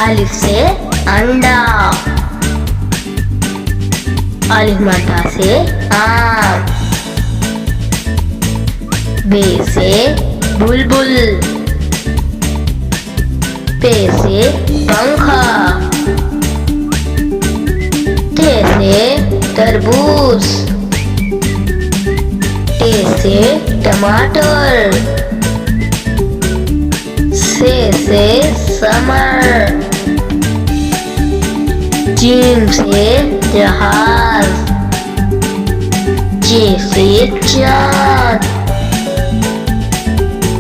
अलिफ से अंडा, अलिफ मद्दा से आम, बे से बुलबुल, पे से पंखा, ते से तरबूज, टे से टमाटर, से समर, जीम से जहाज, जे से चाँद,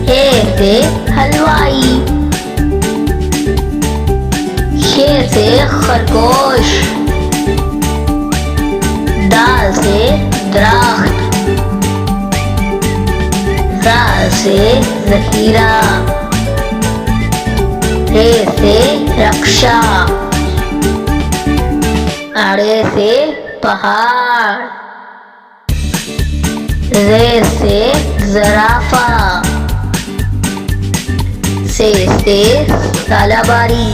हे से हलवाई, खे से खरगोश, दाल से दरख्त, ज़ाल से ज़खीरा, रे से रक्षा, आड़े से पहाड़, रे से ज़राफ़ा, से सालाबारी,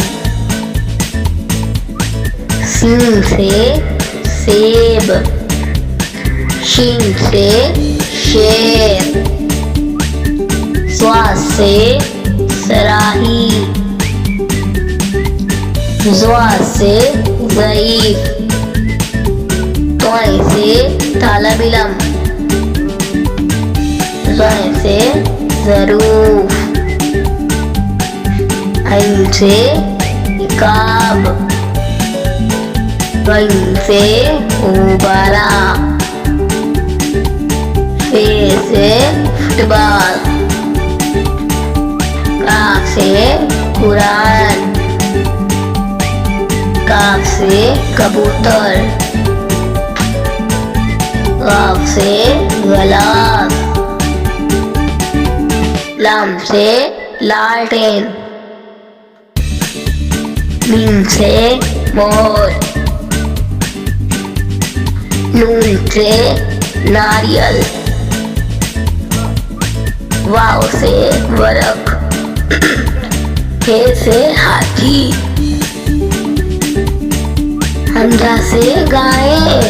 सीन से सेब, शीन से शेर, स्वाद से सराही, ज़्वा से ज़ईफ़, तोय से तालब इलम, ज़य से ज़रूफ, ऐन से इकाब, गैन से उबारा, फे से फुटबॉल, काफ से कुरान, काफ से कबूतर, गाफ से गलास, लाम से लालटेन, मीम से मोर, नून से नारियल, वाव से वरक, हे से हाथी, हमजा से गाय,